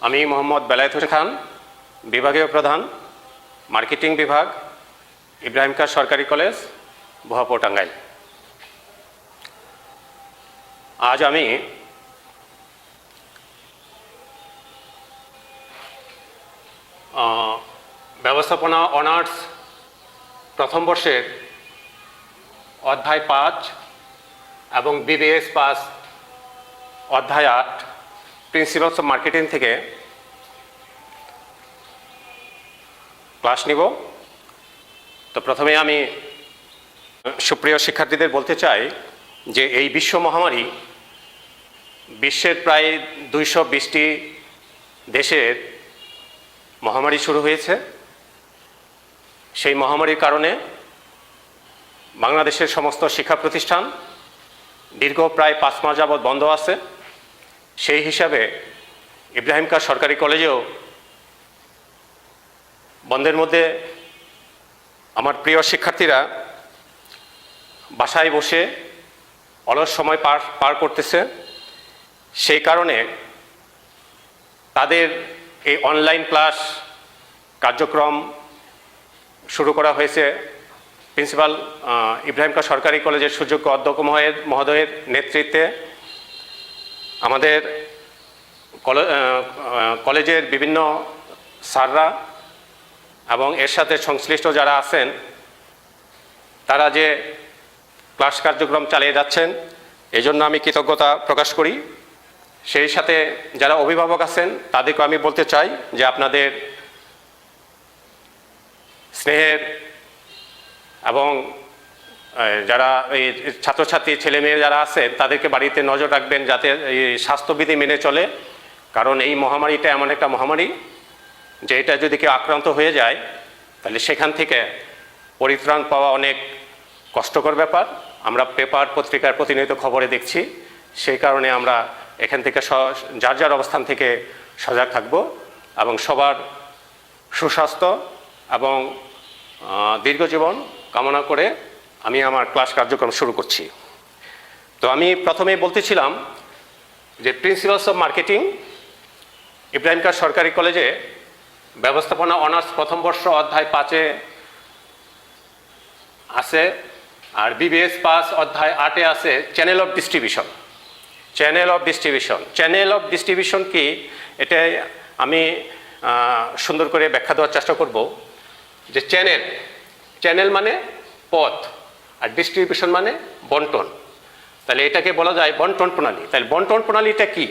আমি মোহাম্মদ বেলায়েত হোসেন খান, বিভাগীয় প্রধান, মার্কেটিং বিভাগ, ইব্রাহিম খান সরকারি কলেজ, ভুয়াপুর, টাঙ্গাইল। আজ আমি ব্যবস্থাপনা অনার্স প্রথম বর্ষের অধ্যায় 5 এবং বিবিএস পাস অধ্যায় 8 প্রিন্সিপালস অফ মার্কেটিং থেকে ক্লাস নিব। তো প্রথমে আমি সুপ্রিয় শিক্ষার্থীদের বলতে চাই যে এই বিশ্ব মহামারী বিশ্বের প্রায় 220টি দেশের মহামারী শুরু হয়েছে। সেই মহামারীর কারণে বাংলাদেশের সমস্ত শিক্ষা প্রতিষ্ঠান দীর্ঘ প্রায় 5 মাস যাবৎ বন্ধ আছে। সেই হিসাবে ইব্রাহিম খান সরকারি কলেজেও বন্ধের মধ্যে আমার প্রিয় শিক্ষার্থীরা বাসায় বসে অলস সময় পার করতেছে। সেই কারণে তাদের এই অনলাইন ক্লাস কার্যক্রম শুরু করা হয়েছে প্রিন্সিপাল ইব্রাহিম খান সরকারি কলেজের সুযোগ্য অধ্যক্ষ মহোদয়ের নেতৃত্বে। আমাদের কলেজের বিভিন্ন স্যাররা এবং এর সাথে সংশ্লিষ্ট যারা আছেন তারা যে ক্লাস কার্যক্রম চালিয়ে যাচ্ছেন এই জন্য আমি কৃতজ্ঞতা প্রকাশ করি। সেই সাথে যারা অভিভাবক আছেন তাদেরকে আমি বলতে চাই যে আপনাদের স্নেহের এবং যারা এই ছাত্রছাত্রী ছেলেমেয়ে যারা আছেন তাদেরকে বাড়িতে নজর রাখবেন যাতে এই স্বাস্থ্যবিধি মেনে চলে। কারণ এই মহামারীটা এমন একটা মহামারী যে এটা যদি কেউ আক্রান্ত হয়ে যায় তাহলে সেখান থেকে পরিত্রাণ পাওয়া অনেক কষ্টকর ব্যাপার। আমরা পেপার পত্রিকার প্রতিনিয়ত খবরে দেখছি। সেই কারণে আমরা এখান থেকে যার যার অবস্থান থেকে সজাগ থাকব এবং সবার সুস্বাস্থ্য এবং দীর্ঘজীবন কামনা করে আমি আমার ক্লাস কার্যক্রম শুরু করছি। তো আমি প্রথমেই বলতেছিলাম যে প্রিন্সিপালস অফ মার্কেটিং ইব্রাহিম খান সরকারি কলেজে ব্যবস্থাপনা অনার্স প্রথম বর্ষ অধ্যায় 5-এ আছে, আর বিবিএস পাস অধ্যায় 8-এ আছে channel of distribution. Channel of distribution কি এটা আমি সুন্দর করে ব্যাখ্যা দেওয়ার চেষ্টা করব। যে চ্যানেল মানে পথ আর ডিস্ট্রিবিউশন মানে বন্টন। তাহলে এটাকে বলা যায় বন্টন প্রণালী। তাহলে বন্টন প্রণালীটা কি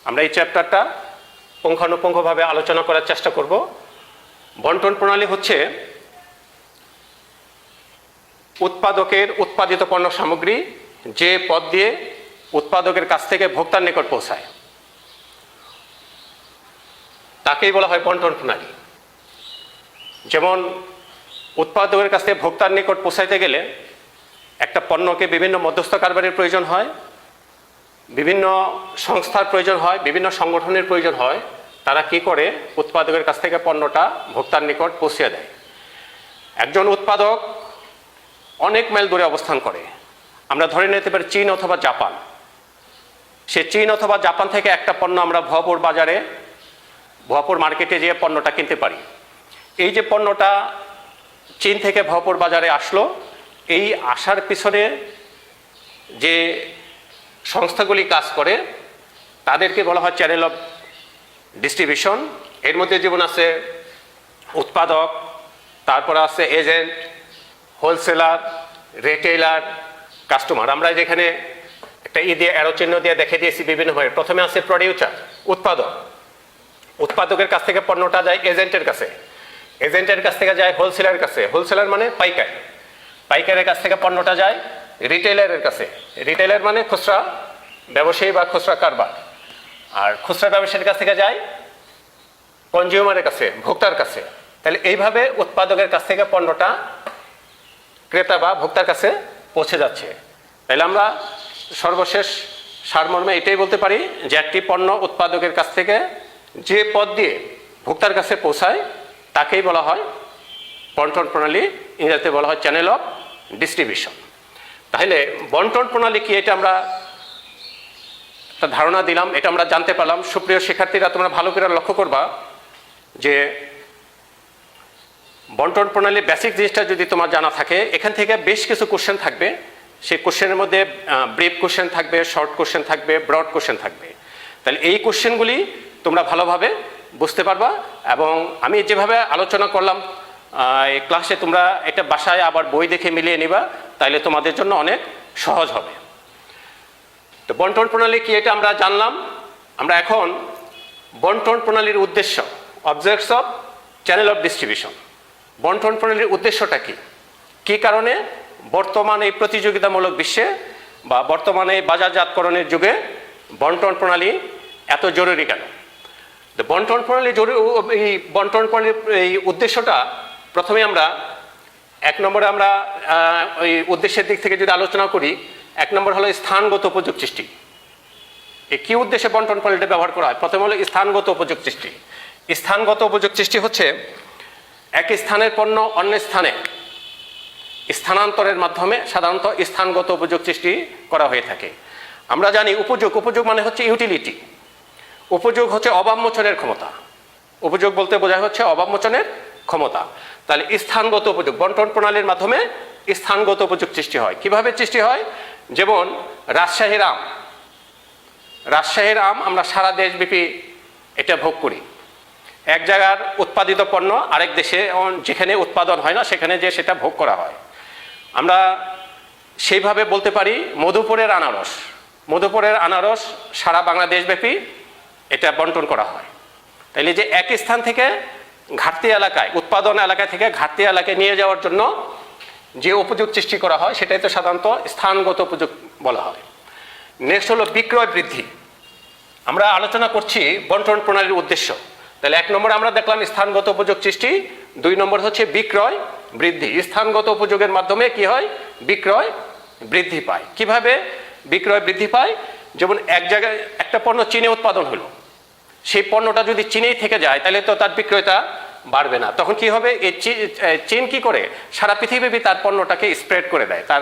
আমরা এই চ্যাপ্টারটা পুঙ্খানুপুঙ্খভাবে আলোচনা করার চেষ্টা করব। বন্টন প্রণালী হচ্ছে উৎপাদকের উৎপাদিত পণ্য সামগ্রী যে পথ দিয়ে উৎপাদকের কাছ থেকে ভোক্তার নিকট পৌঁছায় তাকেই বলা হয় বন্টন প্রণালী। যেমন উৎপাদকের কাছ থেকে ভোক্তার নিকট পৌঁছাইতে গেলে একটা পণ্যকে বিভিন্ন মধ্যস্থ কারবারের প্রয়োজন হয়, বিভিন্ন সংস্থার প্রয়োজন হয়, বিভিন্ন সংগঠনের প্রয়োজন হয়। তারা কি করে উৎপাদকের কাছ থেকে পণ্যটা ভোক্তার নিকট পৌঁছে দেয়। একজন উৎপাদক অনেক মাইল দূরে অবস্থান করে। আমরা ধরে নিতে পারি চীন অথবা জাপান। সে চীন অথবা জাপান থেকে একটা পণ্য আমরা ভুয়াপুর মার্কেটে যেয়ে পণ্যটা কিনতে পারি। এই যে পণ্যটা চীন থেকে ভুয়াপুর বাজারে আসলো, এই আসার পিছনে যে সংস্থাগুলি কাজ করে তাদেরকে বলা হয় চ্যানেল অফ ডিস্ট্রিবিউশন। এর মধ্যে যেমন আছে উৎপাদক, তারপরে আছে এজেন্ট, হোলসেলার, রিটেইলার, কাস্টমার। আমরা যেখানে একটা দিয়ে অ্যারো চিহ্ন দিয়ে দেখে দিয়েছি বিভিন্নভাবে। প্রথমে আছে প্রডিউসার, উৎপাদকের কাছ থেকে পণ্যটা যায় এজেন্টের কাছে, এজেন্টের কাছ থেকে যায় হোলসেলারের কাছে, হোলসেলার মানে পাইকারের কাছ থেকে পণ্যটা যায় রিটেইলারের কাছে, রিটেইলার মানে খুচরা ব্যবসায়ী বা খুচরা কারবার, আর খুচরা ব্যবসায়ীর কাছ থেকে যায় কনজিউমারের কাছে, ভোক্তার কাছে। তাহলে এইভাবে উৎপাদকের কাছ থেকে পণ্যটা ক্রেতা বা ভোক্তার কাছে পৌঁছে যাচ্ছে। তাহলে আমরা সর্বশেষ সারমর্মে এটাই বলতে পারি যে একটি পণ্য উৎপাদকের কাছ থেকে যে পথ দিয়ে ভোক্তার কাছে পৌঁছায় তাকেই বলা হয় বন্টন প্রণালী, ইংরেজিতে বলা হয় চ্যানেল অফ ডিস্ট্রিবিউশন। তাহলে বন্টন প্রণালী কি এটা আমরা একটা ধারণা দিলাম, এটা আমরা জানতে পারলাম। সুপ্রিয় শিক্ষার্থীরা, তোমরা ভালো করে লক্ষ্য করবা যে বন্টন প্রণালীর বেসিক জিনিসটা যদি তোমার জানা থাকে, এখান থেকে বেশ কিছু কোশ্চেন থাকবে। সেই কোশ্চেনের মধ্যে ব্রিফ কোশ্চেন থাকবে, শর্ট কোশ্চেন থাকবে, ব্রড কোশ্চেন থাকবে। তাহলে এই কোশ্চেনগুলি তোমরা ভালোভাবে বুঝতে পারবা, এবং আমি যেভাবে আলোচনা করলাম এই ক্লাসে, তোমরা এটা বাসায় আবার বই দেখে মিলিয়ে নিবা, তাইলে তোমাদের জন্য অনেক সহজ হবে। তো বন্টন প্রণালী কি এটা আমরা জানলাম। আমরা এখন বন্টন প্রণালীর উদ্দেশ্য, objects of channel of distribution, বন্টন প্রণালীর উদ্দেশ্যটা কি, কী কারণে বর্তমান এই প্রতিযোগিতামূলক বিশ্বে বা বর্তমানে বাজারজাতকরণের যুগে বন্টন প্রণালী এত জরুরি কেন। তো বন্টন প্রণালী এই বন্টন প্রণালীর এই উদ্দেশ্যটা প্রথমে আমরা এক নম্বরে আমরা ওই উদ্দেশ্যের দিক থেকে যদি আলোচনা করি, এক নম্বর হলো স্থানগত উপযোগ সৃষ্টি। এই কী উদ্দেশ্যে বন্টন প্রণালীটা ব্যবহার করা হয়? প্রথম হলো স্থানগত উপযোগ সৃষ্টি। স্থানগত উপযোগ সৃষ্টি হচ্ছে এক স্থানের পণ্য অন্য স্থানে স্থানান্তরের মাধ্যমে সাধারণত স্থানগত উপযোগ সৃষ্টি করা হয়ে থাকে। আমরা জানি উপযোগ, উপযোগ মানে হচ্ছে ইউটিলিটি। উপযোগ হচ্ছে অভাব মোচনের ক্ষমতা। উপযোগ বলতে বোঝায় হচ্ছে অভাব মোচনের ক্ষমতা। তাহলে স্থানগত উপযোগ বন্টন প্রণালীর মাধ্যমে স্থানগত উপযোগ সৃষ্টি হয়। কিভাবে সৃষ্টি হয়? যেমন রাজশাহীর আম, রাজশাহীর আম আমরা সারা দেশব্যাপী এটা ভোগ করি। এক জায়গার উৎপাদিত পণ্য আরেক দেশে যেখানে উৎপাদন হয় না সেখানে যে সেটা ভোগ করা হয়। আমরা সেইভাবে বলতে পারি মধুপুরের আনারস, মধুপুরের আনারস সারা বাংলাদেশব্যাপী এটা বন্টন করা হয়। তাইলে যে এক স্থান থেকে ঘাটতি এলাকায়, উৎপাদন এলাকা থেকে ঘাটতি এলাকায় নিয়ে যাওয়ার জন্য যে উপযোগ সৃষ্টি করা হয় সেটাই তো সাধারণত স্থানগত উপযোগ বলা হয়। নেক্সট হলো বিক্রয় বৃদ্ধি। আমরা আলোচনা করছি বন্টন প্রণালীর উদ্দেশ্য। তাহলে এক নম্বর আমরা দেখলাম স্থানগত উপযোগ সৃষ্টি, দুই নম্বর হচ্ছে বিক্রয় বৃদ্ধি। স্থানগত উপযোগের মাধ্যমে কি হয়? বিক্রয় বৃদ্ধি পায়। কিভাবে বিক্রয় বৃদ্ধি পায়? যেমন এক জায়গায় একটা পণ্য চীনে উৎপাদন হলো, সেই পণ্যটা যদি চীনেই থেকে যায় তাহলে তো তার বিক্রয়টা বাড়বে না। তখন কি হবে? এই চীন কি করে সারা পৃথিবীব্যাপী তার পণ্যটাকে স্প্রেড করে দেয়, তার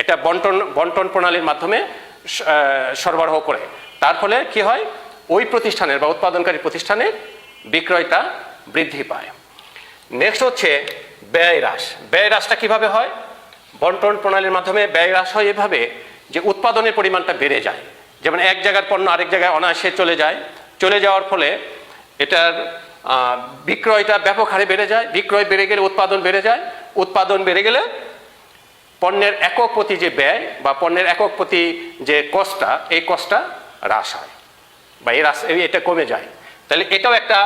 এটা বন্টন প্রণালীর মাধ্যমে সরবরাহ করে। তার ফলে কি হয়? ওই প্রতিষ্ঠানের বা উৎপাদনকারী প্রতিষ্ঠানের বিক্রয়টা বৃদ্ধি পায়। নেক্সট হচ্ছে ব্যয় হ্রাস। ব্যয় হ্রাসটা কিভাবে হয়? বন্টন প্রণালীর মাধ্যমে ব্যয় হ্রাস হয় এভাবে যে উৎপাদনের পরিমাণটা বেড়ে যায়। যেমন এক জায়গার পণ্য আরেক জায়গায় অনায়াসে চলে যায়, চলে যাওয়ার ফলে এটার বিক্রয়টা ব্যাপক হারে বেড়ে যায়। বিক্রয় বেড়ে গেলে উৎপাদন বেড়ে যায়, উৎপাদন বেড়ে গেলে পণ্যের একক প্রতি যে ব্যয় বা পণ্যের একক প্রতি যে কস্টটা, এই কস্টটা হ্রাস হয় বা এটা কমে যায়। তাহলে এটাও একটা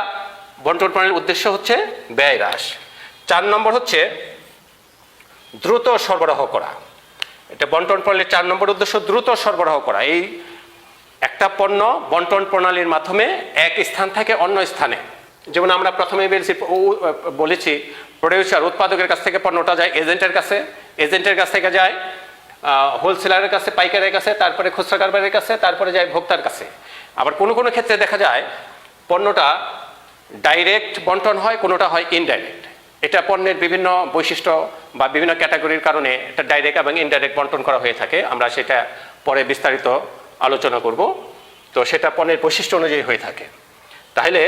বন্টন প্রণালীর উদ্দেশ্য হচ্ছে ব্যয় হ্রাস। 4 নম্বর হচ্ছে দ্রুত সরবরাহ করা। এটা বন্টন প্রণালীর 4 নম্বর উদ্দেশ্য, দ্রুত সরবরাহ করা। এই একটা পণ্য বন্টন প্রণালীর মাধ্যমে এক স্থান থেকে অন্য স্থানে, যেমন আমরা প্রথমে বলেছি প্রোডিউসার উৎপাদকের কাছ থেকে পণ্যটা যায় এজেন্টের কাছে, এজেন্টের কাছ থেকে যায় হোলসেলারের কাছে, পাইকারের কাছে, তারপরে খুচরা কারবারের কাছে, তারপরে যায় ভোক্তার কাছে। আবার কোনো কোনো ক্ষেত্রে দেখা যায় পণ্যটা ডাইরেক্ট বন্টন হয়, কোনোটা হয় ইনডাইরেক্ট। এটা পণ্যের বিভিন্ন বৈশিষ্ট্য বা বিভিন্ন ক্যাটাগরির কারণে এটা ডাইরেক্ট এবং ইনডাইরেক্ট বন্টন করা হয়ে থাকে। আমরা সেটা পরে বিস্তারিত আলোচনা করব। তো সেটা পণ্যের বৈশিষ্ট্য অনুযায়ী হয়ে থাকে। তাহলে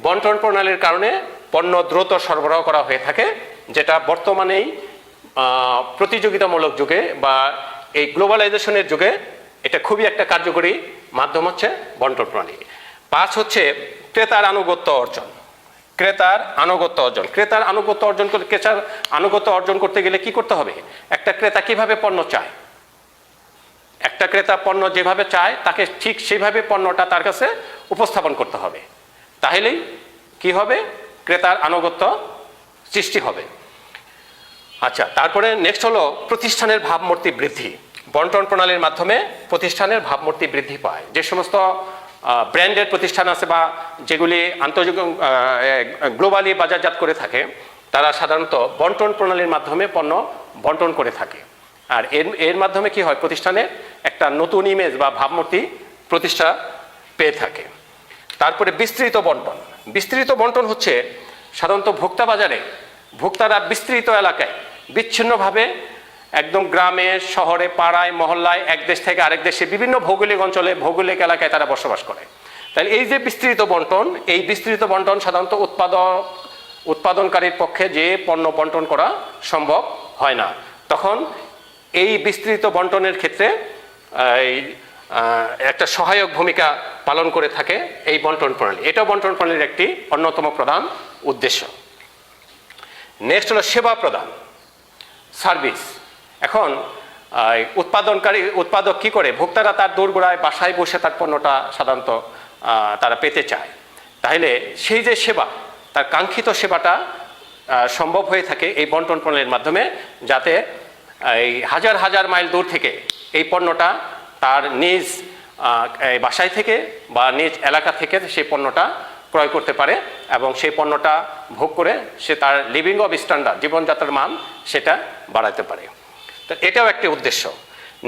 বন্টন প্রণালীর কারণে পণ্য দ্রুত সরবরাহ করা হয়ে থাকে, যেটা বর্তমানেই প্রতিযোগিতামূলক যুগে বা এই গ্লোবালাইজেশনের যুগে এটা খুবই একটা কার্যকরী মাধ্যম হচ্ছে বন্টন প্রণালী। 5 হচ্ছে ক্রেতার আনুগত্য অর্জন। ক্রেতার আনুগত্য অর্জন, ক্রেতার আনুগত্য অর্জন করতে, ক্রেতার আনুগত্য অর্জন করতে গেলে কি করতে হবে? একটা ক্রেতা কিভাবে পণ্য চায়, একটা ক্রেতা পণ্য যেভাবে চায় তাকে ঠিক সেইভাবে পণ্যটা তার কাছে উপস্থাপন করতে হবে। তাহলেই কি হবে? ক্রেতার আনুগত্য সৃষ্টি হবে। আচ্ছা, তারপরে নেক্সট হলো প্রতিষ্ঠানের ভাবমূর্তি বৃদ্ধি। বন্টন প্রণালীর মাধ্যমে প্রতিষ্ঠানের ভাবমূর্তি বৃদ্ধি পায়। যে সমস্ত ব্র্যান্ডের প্রতিষ্ঠান আছে বা যেগুলি আন্তর্জাতিক গ্লোবালি বাজারজাত করে থাকে, তারা সাধারণত বন্টন প্রণালীর মাধ্যমে পণ্য বন্টন করে থাকে। আর এর মাধ্যমে কি হয়? প্রতিষ্ঠানের একটা নতুন ইমেজ বা ভাবমূর্তি প্রতিষ্ঠা পেয়ে থাকে। তারপরে বিস্তৃত বন্টন। বিস্তৃত বন্টন হচ্ছে সাধারণত ভোক্তা বাজারে ভোক্তারা বিস্তৃত এলাকায় বিচ্ছিন্নভাবে একদম গ্রামে, শহরে, পাড়ায়, মহল্লায়, এক দেশ থেকে আরেক দেশে বিভিন্ন ভৌগোলিক অঞ্চলে, ভৌগোলিক এলাকায় তারা বসবাস করে। তাহলে এই যে বিস্তৃত বন্টন, এই বিস্তৃত বন্টন সাধারণত উৎপাদনকারীর পক্ষে যে পণ্য বন্টন করা সম্ভব হয় না, তখন এই বিস্তৃত বন্টনের ক্ষেত্রে একটা সহায়ক ভূমিকা পালন করে থাকে এই বন্টন প্রণালী। এটাও বন্টন প্রণালীর একটি অন্যতম প্রধান উদ্দেশ্য। নেক্সট হলো সেবা প্রদান, সার্ভিস। এখন উৎপাদক কি করে, ভোক্তারা তার দোরগোড়ায় বাসায় বসে তার পণ্যটা সাধারণত তারা পেতে চায়। তাহলে সেই যে সেবা, তার কাঙ্ক্ষিত সেবাটা সম্ভব হয়ে থাকে এই বন্টন প্রণালীর মাধ্যমে, যাতে এই হাজার হাজার মাইল দূর থেকে এই পণ্যটা তার নিজ বাসায় থেকে বা নিজ এলাকা থেকে সেই পণ্যটা ক্রয় করতে পারে এবং সেই পণ্যটা ভোগ করে সে তার লিভিং অফ স্ট্যান্ডার্ড, জীবনযাত্রার মান সেটা বাড়াতে পারে। তো এটাও একটি উদ্দেশ্য।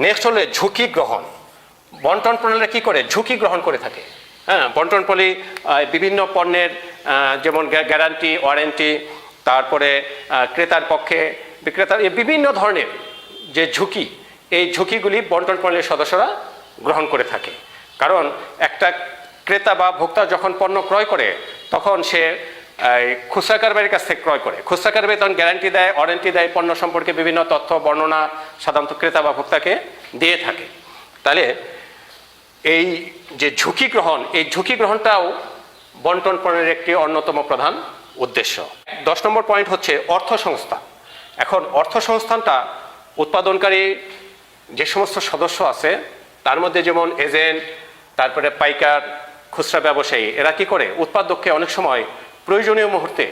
নেক্সট হলো ঝুঁকি গ্রহণ। বন্টন প্রণালী কি করে, ঝুঁকি গ্রহণ করে থাকে। হ্যাঁ, বন্টন প্রণালী বিভিন্ন পণ্যের যেমন গ্যারান্টি, ওয়ারেন্টি, তারপরে ক্রেতার পক্ষে বিক্রেতার বিভিন্ন ধরনের যে ঝুঁকি, এই ঝুঁকিগুলি বন্টন প্রণালীর সদস্যরা গ্রহণ করে থাকে। কারণ একটা ক্রেতা বা ভোক্তা যখন পণ্য ক্রয় করে, তখন সে খুচরা কারবারির কাছ থেকে ক্রয় করে। খুচরা কারবারি তখন গ্যারান্টি দেয়, ওয়ারেন্টি দেয়, পণ্য সম্পর্কে বিভিন্ন তথ্য বর্ণনা সাধারণত ক্রেতা বা ভোক্তাকে দিয়ে থাকে। তাহলে এই যে ঝুঁকি গ্রহণ, এই ঝুঁকি গ্রহণটাও বন্টন প্রণালীর একটি অন্যতম প্রধান উদ্দেশ্য। 10 নম্বর পয়েন্ট হচ্ছে অর্থ সংস্থান। এখন অর্থ সংস্থানটা উৎপাদনকারী যে সমস্ত সদস্য আছে তার মধ্যে যেমন এজেন্ট, তারপরে পাইকার, খুচরা ব্যবসায়ী, এরা কি করে, উৎপাদককে অনেক সময় প্রয়োজনীয় মুহূর্তে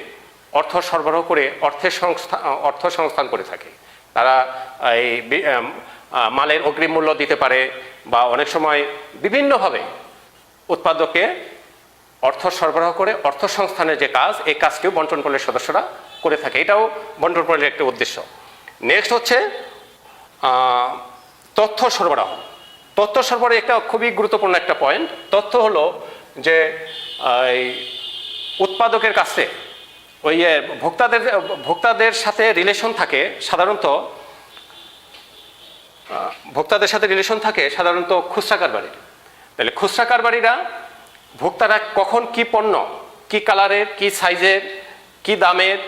অর্থ সরবরাহ করে অর্থ সংস্থান করে থাকে। তারা এই মালের অগ্রিম মূল্য দিতে পারে বা অনেক সময় বিভিন্নভাবে উৎপাদককে অর্থ সরবরাহ করে অর্থ সংস্থানের যে কাজ, এই কাজটিও বন্টন প্রণালীর সদস্যরা করে থাকে। এটাও বন্টন প্রণালীর একটা উদ্দেশ্য। নেক্সট হচ্ছে তথ্য সরবরাহ। তথ্য সরবরাহ একটা খুবই গুরুত্বপূর্ণ একটা পয়েন্ট। তথ্য হলো যে উৎপাদকের কাছে ওই ভোক্তাদের সাথে রিলেশন থাকে সাধারণত, খুচরা কারবারির। তাহলে খুচরা কারবারিরা ভোক্তারা কখন কি পণ্য, কি কালারের, কি সাইজের, কি দামের,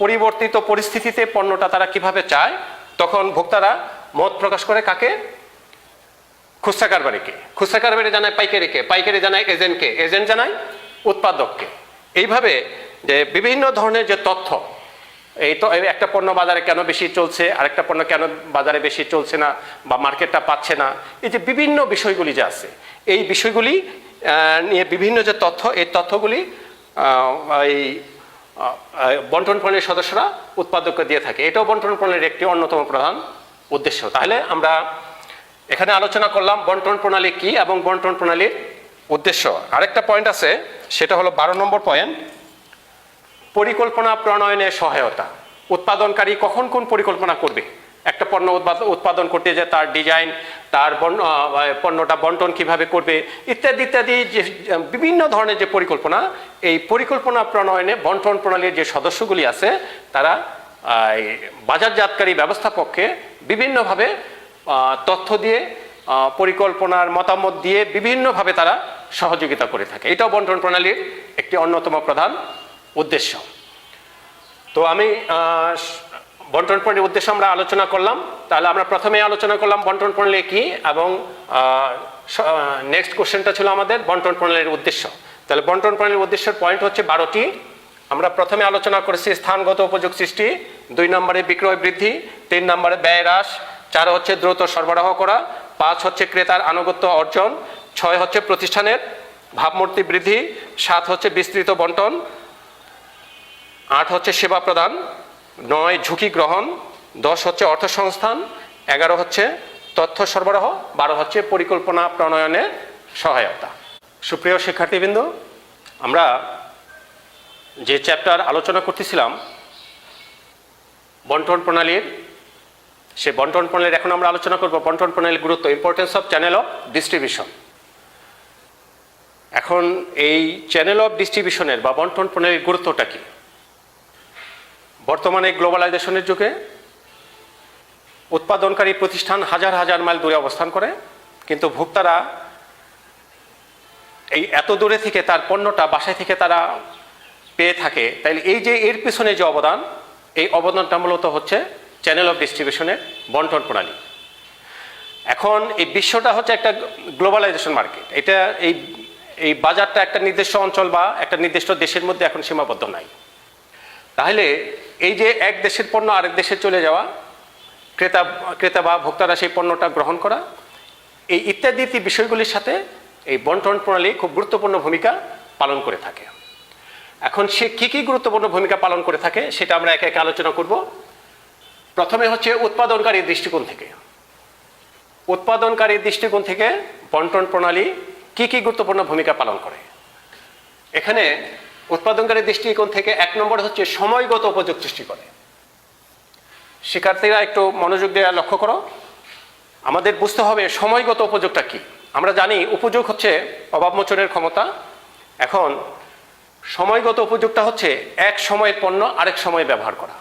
পরিবর্তিত পরিস্থিতিতে পণ্যটা তারা কিভাবে চায়, তখন ভোক্তারা মত প্রকাশ করে কাকে, খুচরা কারবারিকে। খুচরা কারবারি জানায় পাইকারিকে, পাইকারি জানায় এজেন্টকে, এজেন্ট জানায় উৎপাদককে। এইভাবে যে বিভিন্ন ধরনের যে তথ্য, এই তো একটা পণ্য বাজারে কেন বেশি চলছে, আরেকটা পণ্য কেন বাজারে বেশি চলছে না বা মার্কেটটা পাচ্ছে না, এই যে বিভিন্ন বিষয়গুলি যে আছে, এই বিষয়গুলি নিয়ে বিভিন্ন যে তথ্য, এই তথ্যগুলি এই বন্টন প্রণালীর সদস্যরা উৎপাদককে দিয়ে থাকে। এটাও বন্টন প্রণালীর একটি অন্যতম প্রধান উদ্দেশ্য। তাহলে আমরা এখানে আলোচনা করলাম বন্টন প্রণালী কি এবং বন্টন প্রণালীর উদ্দেশ্য। আরেকটা পয়েন্ট আছে, সেটা হলো 12 নম্বর পয়েন্ট, পরিকল্পনা প্রণয়নে সহায়তা। উৎপাদনকারী কখন কোন পরিকল্পনা করবে, একটা পণ্য উৎপাদন করতে যে তার ডিজাইন, তার পণ্যটা বন্টন কিভাবে করবে, ইত্যাদি ইত্যাদি, যে বিভিন্ন ধরনের যে পরিকল্পনা, এই পরিকল্পনা প্রণয়নে বন্টন প্রণালীর যে সদস্যগুলি আছে তারা বাজারজাতকারী ব্যবস্থাপককে বিভিন্নভাবে তথ্য দিয়ে, পরিকল্পনার মতামত দিয়ে বিভিন্নভাবে তারা সহযোগিতা করে থাকে। এটাও বন্টন প্রণালীর একটি অন্যতম প্রধান উদ্দেশ্য। তো আমি বন্টন প্রণালীর উদ্দেশ্য আমরা আলোচনা করলাম। তাহলে আমরা প্রথমে আলোচনা করলাম বন্টন প্রণালী কি, এবং নেক্সট কোশ্চেনটা ছিল আমাদের বন্টন প্রণালীর উদ্দেশ্য। তাহলে বন্টন প্রণালীর উদ্দেশ্যের পয়েন্ট হচ্ছে 12টি। আমরা প্রথমে আলোচনা করেছি স্থানগত উপযোগ সৃষ্টি, 2 নম্বরে বিক্রয় বৃদ্ধি, 3 নম্বরে ব্যয় হ্রাস, 4 হচ্ছে দ্রুত সরবরাহ করা, 5 হচ্ছে ক্রেতার আনুগত্য অর্জন, 6 হচ্ছে প্রতিষ্ঠানের ভাবমূর্তি বৃদ্ধি, 7 হচ্ছে বিস্তৃত বন্টন, 8 হচ্ছে সেবা প্রদান, 9 ঝুঁকি গ্রহণ, 10 হচ্ছে অর্থ সংস্থান, 11 হচ্ছে তথ্য সরবরাহ, 12 হচ্ছে পরিকল্পনা প্রণয়নে সহায়তা। সুপ্রিয় শিক্ষার্থীবৃন্দ, আমরা যে চ্যাপ্টার আলোচনা করতেছিলাম বন্টন প্রণালীর, সে বন্টন প্রণালীর এখন আমরা আলোচনা করব বন্টন প্রণালীর গুরুত্ব, importance of channel of distribution. এখন এই চ্যানেল অফ ডিস্ট্রিবিউশনের বা বন্টন প্রণালীর গুরুত্বটা কি? বর্তমানে গ্লোবালাইজেশনের যুগে উৎপাদনকারী প্রতিষ্ঠান হাজার হাজার মাইল দূরে অবস্থান করে, কিন্তু ভোক্তারা এই এত দূরে থেকে তার পণ্যটা বাসায় থেকে তারা পেয়ে থাকে। তাইলে এই যে এর পিছনে যে অবদান, এই অবদানটা মূলত হচ্ছে চ্যানেল অফ ডিস্ট্রিবিউশনের বন্টন প্রণালী। এখন এই বিশ্বটা হচ্ছে একটা গ্লোবালাইজেশন মার্কেট। এটা এই বাজারটা একটা নির্দিষ্ট অঞ্চল বা একটা নির্দিষ্ট দেশের মধ্যে এখন সীমাবদ্ধ নাই। তাহলে এই যে এক দেশের পণ্য আরেক দেশে চলে যাওয়া, ক্রেতা বা ভোক্তারা সেই পণ্যটা গ্রহণ করা, এই ইত্যাদি বিষয়গুলির সাথে এই বন্টন প্রণালী খুব গুরুত্বপূর্ণ ভূমিকা পালন করে থাকে। এখন সে কী গুরুত্বপূর্ণ ভূমিকা পালন করে থাকে সেটা আমরা একে একে আলোচনা করব। প্রথমে হচ্ছে উৎপাদনকারীর দৃষ্টিকোণ থেকে। উৎপাদনকারীর দৃষ্টিকোণ থেকে বন্টন প্রণালী কী গুরুত্বপূর্ণ ভূমিকা পালন করে। এখানে উৎপাদনকারীর দৃষ্টিকোণ থেকে 1 নম্বর হচ্ছে সময়গত উপযোগ সৃষ্টি করে। শিক্ষার্থীরা একটু মনোযোগ দিয়ে লক্ষ্য করো। আমাদের বুঝতে হবে সময়গত উপযোগটা কি। আমরা জানি উপযোগ হচ্ছে অভাবমোচনের ক্ষমতা। এখন সময়গত উপযোগটা হচ্ছে এক সময়ের পণ্য আরেক সময়ে ব্যবহার করা।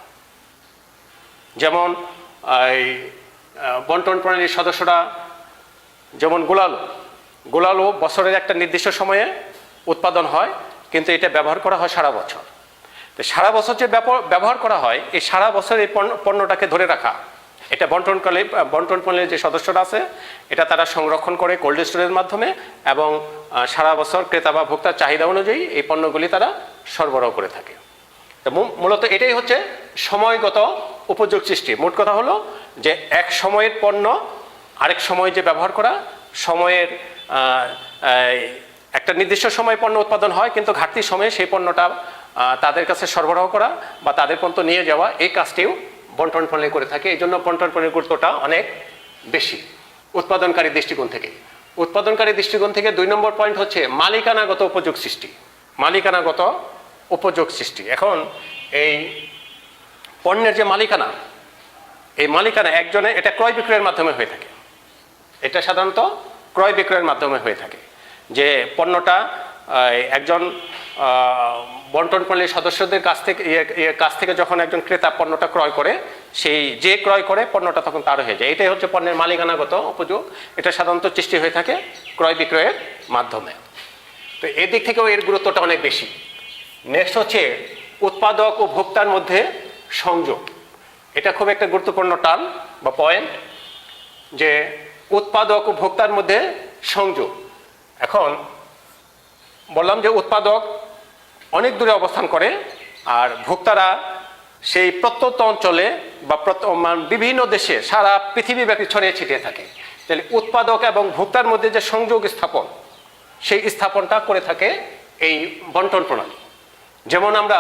যেমন এই বন্টন প্রণালীর সদস্যরা, যেমন গোলালো বছরের একটা নির্দিষ্ট সময়ে উৎপাদন হয়, কিন্তু এটা ব্যবহার করা হয় সারা বছর। তো সারা বছর যে ব্যবহার করা হয়, এই সারা বছর এই পণ্যটাকে ধরে রাখা, এটা বন্টন প্রণালীর যে সদস্যরা আছে এটা তারা সংরক্ষণ করে কোল্ড স্টোরেজের মাধ্যমে, এবং সারা বছর ক্রেতা বা ভোক্তার চাহিদা অনুযায়ী এই পণ্যগুলি তারা সরবরাহ করে থাকে। তো মূলত এটাই হচ্ছে সময়গত উপযোগ সৃষ্টি। মোট কথা হলো যে এক সময়ের পণ্য আরেক সময় যে ব্যবহার করা, সময়ের একটা নির্দিষ্ট সময় পণ্য উৎপাদন হয়, কিন্তু ঘাটতির সময়ে সেই পণ্যটা তাদের কাছে সরবরাহ করা বা তাদের পর্যন্ত নিয়ে যাওয়া, এই কাজটিও বন্টন প্রণালী করে থাকে। এই জন্য বন্টন প্রণালীর গুরুত্বটা অনেক বেশি উৎপাদনকারী দৃষ্টিকোণ থেকে। উৎপাদনকারী দৃষ্টিকোণ থেকে 2 নম্বর পয়েন্ট হচ্ছে মালিকানাগত উপযোগ সৃষ্টি। মালিকানাগত উপযোগ সৃষ্টি। এখন এই পণ্যের যে মালিকানা, এই মালিকানা একজনে, এটা ক্রয় বিক্রয়ের মাধ্যমে হয়ে থাকে। এটা সাধারণত ক্রয় বিক্রয়ের মাধ্যমে হয়ে থাকে, যে পণ্যটা একজন বন্টন প্রণালীর সদস্যদের কাছ থেকে যখন একজন ক্রেতা পণ্যটা ক্রয় করে, সেই যে ক্রয় করে পণ্যটা তখন তার হয়ে যায়। এটাই হচ্ছে পণ্যের মালিকানাগত উপযোগ। এটা সাধারণত সৃষ্টি হয়ে থাকে ক্রয় বিক্রয়ের মাধ্যমে। তো এদিক থেকেও এর গুরুত্বটা অনেক বেশি। নেক্সট হচ্ছে উৎপাদক ও ভোক্তার মধ্যে সংযোগ। এটা খুব একটা গুরুত্বপূর্ণ টার্ম বা পয়েন্ট, যে উৎপাদক ও ভোক্তার মধ্যে সংযোগ। এখন বললাম যে উৎপাদক অনেক দূরে অবস্থান করে, আর ভোক্তারা সেই প্রত্যন্ত অঞ্চলে বা বিভিন্ন দেশে সারা পৃথিবীব্যাপী ছড়িয়ে ছিটিয়ে থাকে। তাহলে উৎপাদক এবং ভোক্তার মধ্যে যে সংযোগ স্থাপন, সেই স্থাপনটা করে থাকে এই বন্টন প্রণালী। যেমন আমরা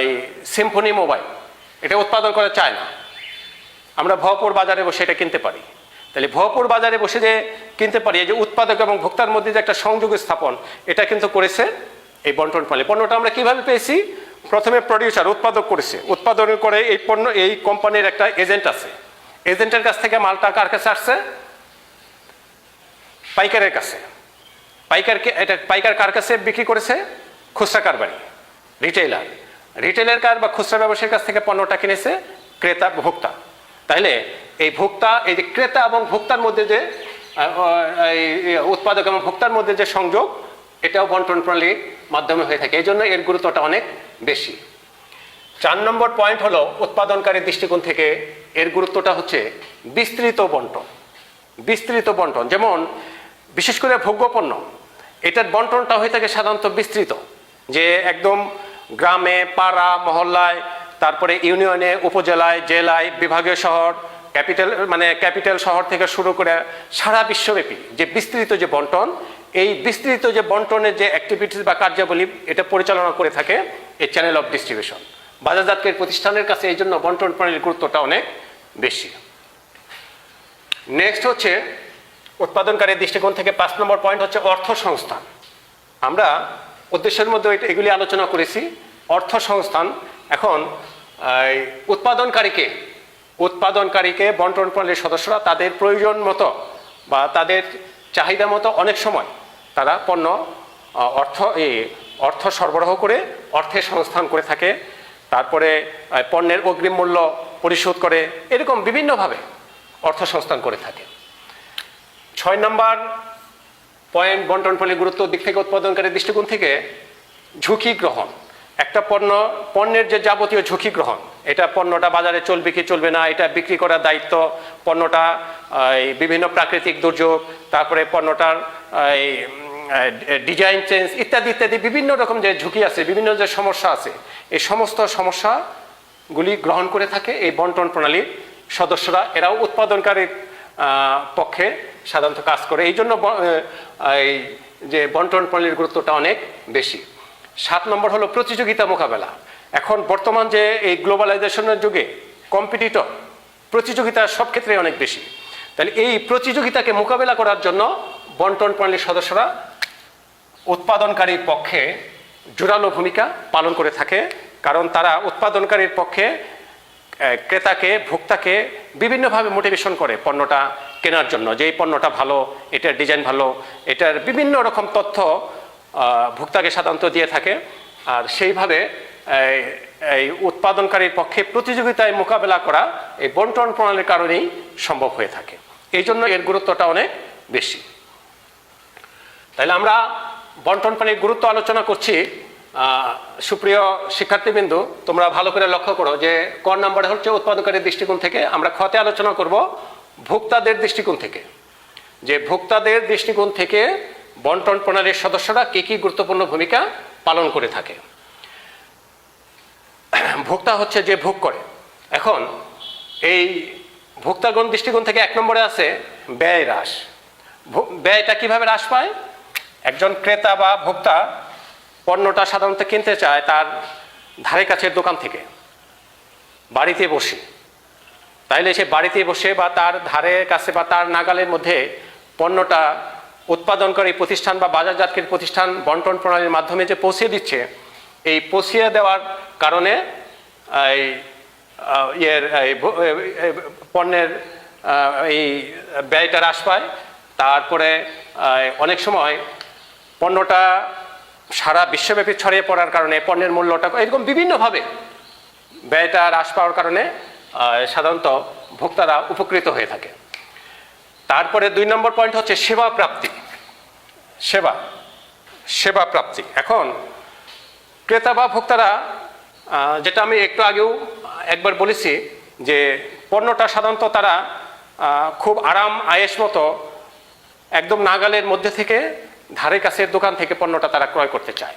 এই সিম্ফনি মোবাইল, এটা উৎপাদন করে চায়না, আমরা ভরপুর বাজারে বসে এটা কিনতে পারি। তাহলে ভরপুর বাজারে বসে যে কিনতে পারি, এই যে উৎপাদক এবং ভোক্তার মধ্যে যে একটা সংযোগ স্থাপন, এটা কিন্তু করেছে এই বন্টন প্রণালী। পণ্যটা আমরা কিভাবে পেয়েছি? প্রথমে প্রডিউসার উৎপাদক করেছে, উৎপাদন করে এই পণ্য, এই কোম্পানির একটা এজেন্ট আছে, এজেন্টের কাছ থেকে মালটা কার কাছে আসছে? পাইকারের কাছে। পাইকার কার কাছে বিক্রি করেছে? খুচরা কারবারি, রিটেলার কার বা খুচরা ব্যবসায়ীর কাছ থেকে পণ্যটা কিনেছে ক্রেতা ভোক্তা। তাহলে এই ভোক্তা, এই যে ক্রেতা এবং ভোক্তার মধ্যে যে উৎপাদক এবং ভোক্তার মধ্যে যে সংযোগ, এটাও বন্টন প্রণালীর মাধ্যমে হয়ে থাকে। এই জন্য এর গুরুত্বটা অনেক বেশি। 4 নম্বর পয়েন্ট হলো উৎপাদনকারীর দৃষ্টিকোণ থেকে এর গুরুত্বটা হচ্ছে বিস্তৃত বন্টন। বিস্তৃত বন্টন, যেমন বিশেষ করে ভোগ্যপণ্য, এটার বন্টনটা হয়ে থাকে সাধারণত বিস্তৃত, যে একদম গ্রামে, পাড়া, মহল্লায়, তারপরে ইউনিয়নে, উপজেলায়, জেলায়, বিভাগীয় শহর, ক্যাপিটাল শহর থেকে শুরু করে সারা বিশ্বব্যাপী যে বিস্তৃত যে বন্টন, এই বিস্তৃত যে বন্টনের যে অ্যাক্টিভিটিস বা কার্যাবলী, এটা পরিচালনা করে থাকে এই চ্যানেল অফ ডিস্ট্রিবিউশন। বাজারজাতকারী প্রতিষ্ঠানের কাছে এই জন্য বন্টন প্রণালীর গুরুত্বটা অনেক বেশি। নেক্সট হচ্ছে উৎপাদনকারীর দৃষ্টিকোণ থেকে 5 নম্বর পয়েন্ট হচ্ছে অর্থ সংস্থান। আমরা উদ্দেশ্যের মধ্যে এগুলি আলোচনা করেছি। অর্থ সংস্থান। এখন উৎপাদনকারীকে বন্টন প্রণালীর সদস্যরা তাদের প্রয়োজন মতো বা তাদের চাহিদা মতো অনেক সময় তারা পণ্য অর্থ সরবরাহ করে অর্থের সংস্থান করে থাকে। তারপরে পণ্যের অগ্রিম মূল্য পরিশোধ করে, এরকম বিভিন্নভাবে অর্থ সংস্থান করে থাকে। 6 নম্বর পয়েন্ট বন্টন প্রণালীর গুরুত্ব দিক থেকে উৎপাদনকারীর দৃষ্টিকোণ থেকে ঝুঁকি গ্রহণ। একটা পণ্যের যে যাবতীয় ঝুঁকি গ্রহণ, এটা পণ্যটা বাজারে চলবে কি চলবে না, এটা বিক্রি করার দায়িত্ব, পণ্যটা বিভিন্ন প্রাকৃতিক দুর্যোগ, তারপরে পণ্যটার ডিজাইন চেঞ্জ ইত্যাদি ইত্যাদি বিভিন্ন রকম যে ঝুঁকি আছে, বিভিন্ন যে সমস্যা আছে, এই সমস্ত সমস্যাগুলি গ্রহণ করে থাকে এই বন্টন প্রণালীর সদস্যরা। এরাও উৎপাদনকারীর পক্ষে সাধারণত কাজ করে, এই জন্য এই যে বন্টন প্রণালীর গুরুত্বটা অনেক বেশি। 7 নম্বর হলো প্রতিযোগিতা মোকাবেলা। এখন বর্তমান যে এই গ্লোবালাইজেশনের যুগে কম্পিটিটর, প্রতিযোগিতা সব ক্ষেত্রে অনেক বেশি, তাহলে এই প্রতিযোগিতাকে মোকাবেলা করার জন্য বন্টন প্রণালীর সদস্যরা উৎপাদনকারীর পক্ষে জোরালো ভূমিকা পালন করে থাকে। কারণ তারা উৎপাদনকারীর পক্ষে ক্রেতাকে, ভোক্তাকে বিভিন্নভাবে মোটিভেশন করে পণ্যটা কেনার জন্য, যে এই পণ্যটা ভালো, এটার ডিজাইন ভালো, এটার বিভিন্ন রকম তথ্য ভোক্তাকে সাধারণত দিয়ে থাকে। আর সেইভাবে এই উৎপাদনকারীর পক্ষে প্রতিযোগিতায় মোকাবেলা করা এই বন্টন প্রণালীর কারণেই সম্ভব হয়ে থাকে। এই জন্য এর গুরুত্বটা অনেক বেশি। তাহলে আমরা বন্টন প্রণালীর গুরুত্ব আলোচনা করছি। সুপ্রিয় শিক্ষার্থীবৃন্দ, তোমরা ভালো করে লক্ষ্য করো যে ক নম্বরে হচ্ছে উৎপাদনকারীর দৃষ্টিকোণ থেকে, আমরা খতে আলোচনা করব ভোক্তাদের দৃষ্টিকোণ থেকে, যে ভোক্তাদের দৃষ্টিকোণ থেকে বন্টন প্রণালীর সদস্যরা কি কি গুরুত্বপূর্ণ ভূমিকা পালন করে থাকে। ভোক্তা হচ্ছে যে ভোগ করে। এখন এই ভোক্তাগণ দৃষ্টিকোণ থেকে 1 নম্বরে আছে ব্যয় হ্রাস। ব্যয়টা কিভাবে হ্রাস পায়? একজন ক্রেতা বা ভোক্তা পণ্যটা সাধারণত কিনতে চায় তার ধারে কাছের দোকান থেকে, বাড়িতে বসে। তাইলে সে বাড়িতে বসে বা তার ধারে কাছে বা তার নাগালের মধ্যে পণ্যটা উৎপাদনকারী প্রতিষ্ঠান বা বাজারজাতকারী প্রতিষ্ঠান বন্টন প্রণালীর মাধ্যমে যে পৌঁছে দিচ্ছে, এই পৌঁছিয়ে দেওয়ার কারণে পণ্যের এই ব্যয়টা হ্রাস পায়। তারপরে অনেক সময় পণ্যটা সারা বিশ্বব্যাপী ছড়িয়ে পড়ার কারণে পণ্যের মূল্যটা, এরকম বিভিন্নভাবে ব্যয়টা হ্রাস পাওয়ার কারণে সাধারণত ভোক্তারা উপকৃত হয়ে থাকে। তারপরে 2 নম্বর পয়েন্ট হচ্ছে সেবা প্রাপ্তি। সেবা প্রাপ্তি। এখন ক্রেতা বা ভোক্তারা, যেটা আমি একটু আগেও একবার বলেছি, যে পণ্যটা সাধারণত তারা খুব আরাম আয়েশ মতো একদম নাগালের মধ্যে থেকে ধারে কাছের দোকান থেকে পণ্যটা তারা ক্রয় করতে চায়।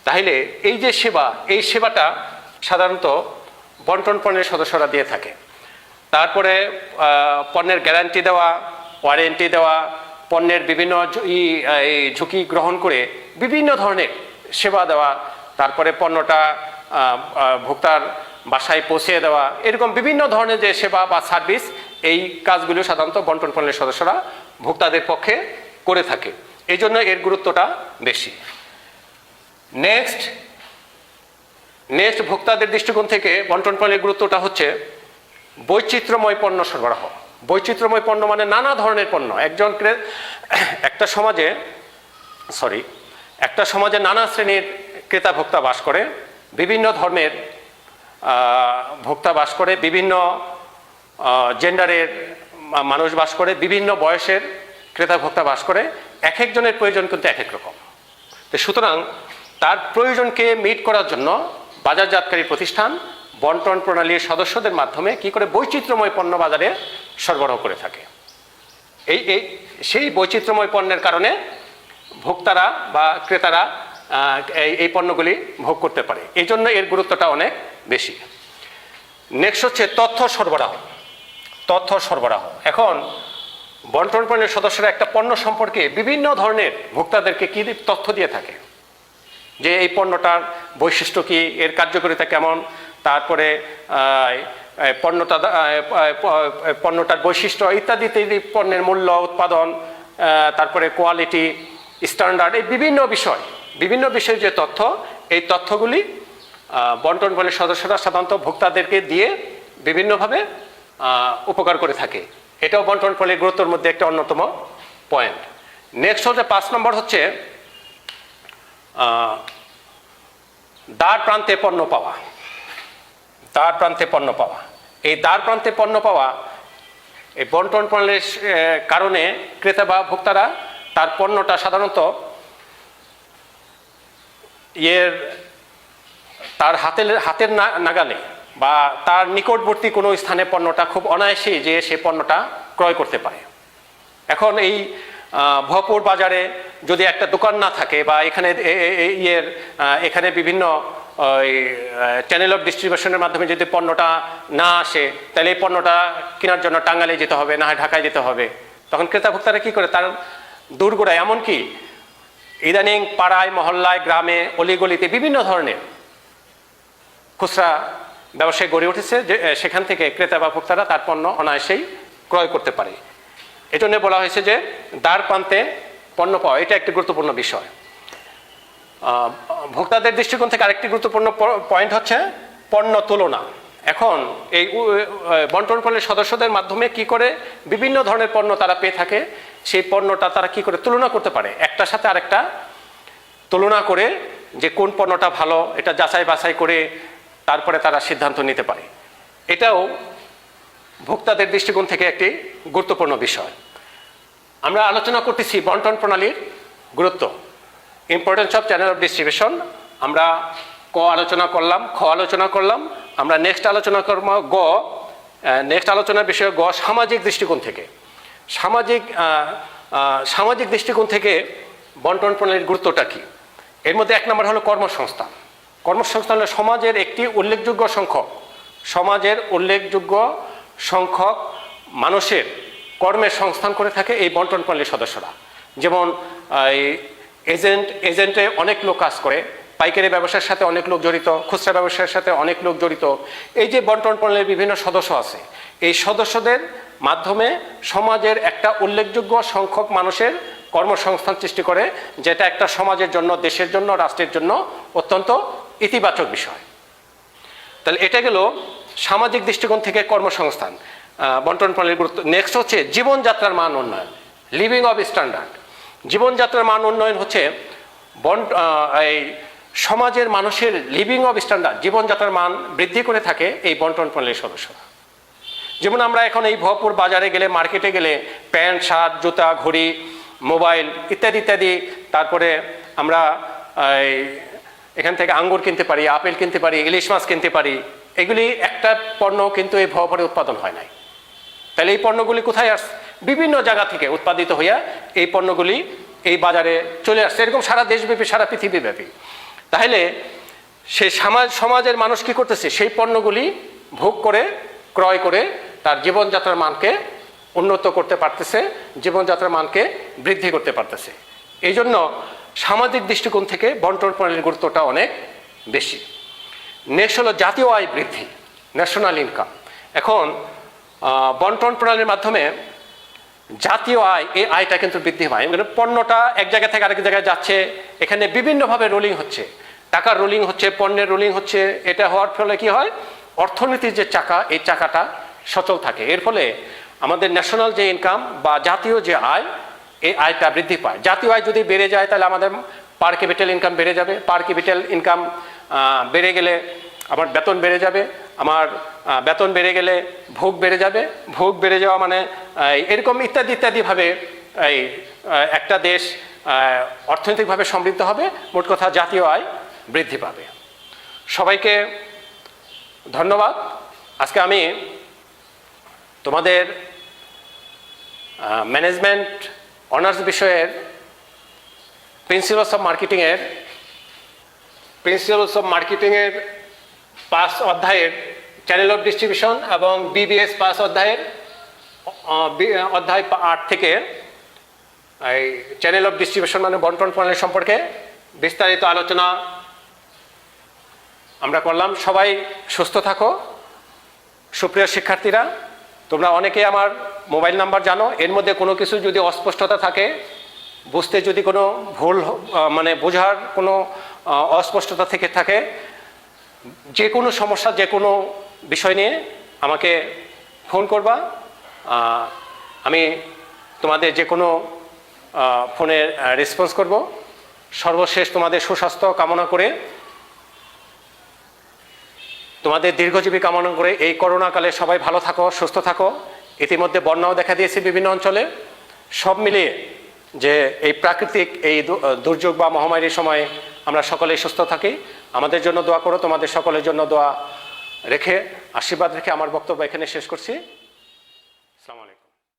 তাহলে এই যে সেবা, এই সেবাটা সাধারণত বন্টন প্রণালীর সদস্যরা দিয়ে থাকে। তারপরে পণ্যের গ্যারান্টি দেওয়া, ওয়ারেন্টি দেওয়া, পণ্যের বিভিন্ন ঝুঁকি গ্রহণ করে বিভিন্ন ধরনের সেবা দেওয়া, তারপরে পণ্যটা ভোক্তার বাসায় পৌঁছে দেওয়া, এরকম বিভিন্ন ধরনের যে সেবা বা সার্ভিস, এই কাজগুলো সাধারণত বন্টন প্রণালীর সদস্যরা ভোক্তাদের পক্ষে করে থাকে। এই জন্য এর গুরুত্বটা বেশি। নেক্সট ভোক্তাদের দৃষ্টিকোণ থেকে বন্টন প্রণালীর গুরুত্বটা হচ্ছে বৈচিত্র্যময় পণ্য সরবরাহ। বৈচিত্র্যময় পণ্য মানে নানা ধরনের পণ্য। একটা সমাজে নানা শ্রেণীর ক্রেতা ভোক্তা বাস করে, বিভিন্ন ধর্মের ভোক্তা বাস করে, বিভিন্ন জেন্ডারের মানুষ বাস করে, বিভিন্ন বয়সের ক্রেতা ভোক্তা বাস করে। এক একজনের প্রয়োজন কিন্তু এক এক রকম। তো সুতরাং তার প্রয়োজনকে মিট করার জন্য বাজারজাতকারী প্রতিষ্ঠান বন্টন প্রণালীর সদস্যদের মাধ্যমে কি করে বৈচিত্র্যময় পণ্য বাজারে সরবরাহ করে থাকে। সেই বৈচিত্র্যময় পণ্যের কারণে ভোক্তারা বা ক্রেতারা এই পণ্যগুলি ভোগ করতে পারে। এই জন্য এর গুরুত্বটা অনেক বেশি। নেক্সট হচ্ছে তথ্য সরবরাহ। এখন বন্টন প্রণালীর সদস্যরা একটা পণ্য সম্পর্কে বিভিন্ন ধরনের ভোক্তাদেরকে কি তথ্য দিয়ে থাকে, যে এই পণ্যটার বৈশিষ্ট্য কি, এর কার্যকারিতা কেমন, তারপরে পণ্যটার বৈশিষ্ট্য ইত্যাদি ইত্যাদি, পণ্যের মূল্য, উৎপাদন, তারপরে কোয়ালিটি, স্ট্যান্ডার্ড, এই বিভিন্ন বিষয়ের যে তথ্য, এই তথ্যগুলি বন্টন প্রণালীর সদস্যরা সাধারণত ভোক্তাদেরকে দিয়ে বিভিন্নভাবে উপকার করে থাকে। এটাও বন্টন প্রণালীর গুরুত্বের মধ্যে একটা অন্যতম পয়েন্ট। নেক্সট হচ্ছে 5 নম্বর হচ্ছে দ্বার প্রান্তে পণ্য পাওয়া। এই দ্বার প্রান্তে পণ্য পাওয়া, এই বন্টন প্রণালীর কারণে ক্রেতা বা ভোক্তারা তার পণ্যটা সাধারণত তার হাতের নাগালে বা তার নিকটবর্তী কোনো স্থানে পণ্যটা খুব অনায়াসেই যে সে পণ্যটা ক্রয় করতে পারে। এখন এই ভরপুর বাজারে যদি একটা দোকান না থাকে বা এখানে বিভিন্ন চ্যানেল অফ ডিস্ট্রিবিউশনের মাধ্যমে যদি পণ্যটা না আসে, তাহলে এই পণ্যটা কেনার জন্য টাঙ্গাইলে যেতে হবে, না হয় ঢাকায় যেতে হবে। তখন ক্রেতা ভোক্তারা কী করে, তার দূরগোড়ায়, এমনকি ইদানিং পাড়ায় মহল্লায় গ্রামে অলিগলিতে বিভিন্ন ধরনের খুচরা ব্যবসায় গড়ে উঠেছে, যে সেখান থেকে ক্রেতা বা ভোক্তারা তার পণ্য অনায়াসেই ক্রয় করতে পারে। এজন্য বলা হয়েছে যে দ্বার প্রান্তে পণ্য পাওয়া এটা একটি গুরুত্বপূর্ণ বিষয়। ভোক্তাদের দৃষ্টিকোণ থেকে আরেকটি গুরুত্বপূর্ণ পয়েন্ট হচ্ছে পণ্য তুলনা। এখন এই বন্টন প্রণালীর সদস্যদের মাধ্যমে কি করে বিভিন্ন ধরনের পণ্য তারা পেয়ে থাকে, সেই পণ্যটা তারা কি করে তুলনা করতে পারে, একটার সাথে আরেকটা তুলনা করে যে কোন পণ্যটা ভালো এটা যাচাই বাছাই করে তারপরে তারা সিদ্ধান্ত নিতে পারে। এটাও ভোক্তাদের দৃষ্টিকোণ থেকে একটি গুরুত্বপূর্ণ বিষয়। আমরা আলোচনা করতেছি বন্টন প্রণালীর গুরুত্ব, importance of channel of distribution. আমরা ক আলোচনা করলাম, খ আলোচনা করলাম, আমরা নেক্সট আলোচনা করব গ। নেক্সট আলোচনার বিষয় গ, সামাজিক দৃষ্টিকোণ থেকে। সামাজিক দৃষ্টিকোণ থেকে বন্টন প্রণালীর গুরুত্বটা কি? এর মধ্যে এক নম্বর হলো কর্মসংস্থান। কর্মসংস্থান হলো সমাজের উল্লেখযোগ্য সংখ্যক মানুষের কর্মের সংস্থান করে থাকে এই বন্টন প্রণালীর সদস্যরা। যেমন এজেন্টে অনেক লোক কাজ করে, পাইকারি ব্যবসার সাথে অনেক লোক জড়িত, খুচরা ব্যবসার সাথে অনেক লোক জড়িত। এই যে বন্টন প্রণালীর বিভিন্ন সদস্য আছে, এই সদস্যদের মাধ্যমে সমাজের একটা উল্লেখযোগ্য সংখ্যক মানুষের কর্মসংস্থান সৃষ্টি করে, যেটা একটা সমাজের জন্য, দেশের জন্য, রাষ্ট্রের জন্য অত্যন্ত ইতিবাচক বিষয়। তাহলে এটা গেল সামাজিক দৃষ্টিকোণ থেকে কর্মসংস্থান, বন্টন প্রণালীর গুরুত্ব। নেক্সট হচ্ছে জীবনযাত্রার মান উন্নয়ন, লিভিং অফ স্ট্যান্ডার্ড। জীবনযাত্রার মান উন্নয়ন হচ্ছে এই সমাজের মানুষের লিভিং অফ স্ট্যান্ডার্ড, জীবনযাত্রার মান বৃদ্ধি করে থাকে এই বন্টন প্রণালীর সদস্যরা। যেমন আমরা এখন এই ভরপুর বাজারে গেলে, মার্কেটে গেলে প্যান্ট, শার্ট, জুতা, ঘড়ি, মোবাইল ইত্যাদি ইত্যাদি, তারপরে আমরা এখান থেকে আঙ্গুর কিনতে পারি, আপেল কিনতে পারি, ইলিশ মাছ কিনতে পারি। এগুলি একটা পণ্য কিন্তু এই ভরপুরে উৎপাদন হয় নাই। তাহলে এই পণ্যগুলি কোথায় আসছে? বিভিন্ন জায়গা থেকে উৎপাদিত হইয়া এই পণ্যগুলি এই বাজারে চলে আসছে, এরকম সারা দেশব্যাপী, সারা পৃথিবীব্যাপী। তাহলে সেই সমাজের মানুষ কি করতেছে? সেই পণ্যগুলি ভোগ করে, ক্রয় করে তার জীবনযাত্রার মানকে উন্নত করতে পারতেছে, জীবনযাত্রার মানকে বৃদ্ধি করতে পারতেছে। এই জন্য সামাজিক দৃষ্টিকোণ থেকে বন্টন প্রণালীর গুরুত্বটা অনেক বেশি। নেক্সট হলো জাতীয় আয় বৃদ্ধি, ন্যাশনাল ইনকাম। এখন বন্টন প্রণালীর মাধ্যমে জাতীয় আয়, এই আয়টা কিন্তু বৃদ্ধি পায়। পণ্যটা এক জায়গা থেকে আরেক জায়গায় যাচ্ছে, এখানে বিভিন্নভাবে রোলিং হচ্ছে, টাকার রোলিং হচ্ছে, পণ্যের রোলিং হচ্ছে। এটা হওয়ার ফলে কি হয়? অর্থনীতির যে চাকা, এই চাকাটা সচল থাকে। এর ফলে আমাদের ন্যাশনাল যে ইনকাম বা জাতীয় যে আয়, এই আয়টা বৃদ্ধি পায়। জাতীয় আয় যদি বেড়ে যায় তাহলে আমাদের পার ক্যাপিটাল ইনকাম বেড়ে যাবে, পার ক্যাপিটাল ইনকাম বেড়ে গেলে আমার বেতন বেড়ে যাবে, আমার বেতন বেড়ে গেলে ভোগ বেড়ে যাবে, ভোগ বেড়ে যাওয়া মানে এরকম ইত্যাদি ইত্যাদিভাবে এই একটা দেশ অর্থনৈতিকভাবে সমৃদ্ধ হবে। মোট কথা জাতীয় আয় বৃদ্ধি পাবে। সবাইকে ধন্যবাদ। আজকে আমি তোমাদের ম্যানেজমেন্ট অনার্স বিষয়ের প্রিন্সিপালস অফ মার্কেটিংয়ের 5 অধ্যায়ের চ্যানেল অফ ডিস্ট্রিবিউশন এবং বিবিএস 5 অধ্যায়ের অধ্যায় 8 থেকে এই চ্যানেল অফ ডিস্ট্রিবিউশন মানে বন্টন প্রণালী সম্পর্কে বিস্তারিত আলোচনা আমরা করলাম। সবাই সুস্থ থাকো। সুপ্রিয় শিক্ষার্থীরা, তোমরা অনেকেই আমার মোবাইল নাম্বার জানো। এর মধ্যে কোনো কিছু যদি অস্পষ্টতা থাকে, বুঝতে যদি কোনো ভুল মানে বোঝার কোনো অস্পষ্টতা থেকে থাকে, যে কোনো সমস্যা, যে কোনো বিষয় নিয়ে আমাকে ফোন করবা। আমি তোমাদের যে কোনো ফোনে রেসপন্স করব। সর্বশেষ তোমাদের সুস্বাস্থ্য কামনা করে তোমাদের তোমাদের দীর্ঘজীবী কামনা করে এই করোনাকালে সবাই ভালো থাকো, সুস্থ থাকো। ইতিমধ্যে বন্যাও দেখা দিয়েছে বিভিন্ন অঞ্চলে। সব মিলিয়ে যে এই প্রাকৃতিক এই দুর্যোগ বা মহামারীর সময় আমরা সকলেই সুস্থ থাকি। আমাদের জন্য দোয়া করো, তোমাদের সকলের জন্য দোয়া রেখে, আশীর্বাদ রেখে আমার বক্তব্য এখানে শেষ করছি। আসসালামু আলাইকুম।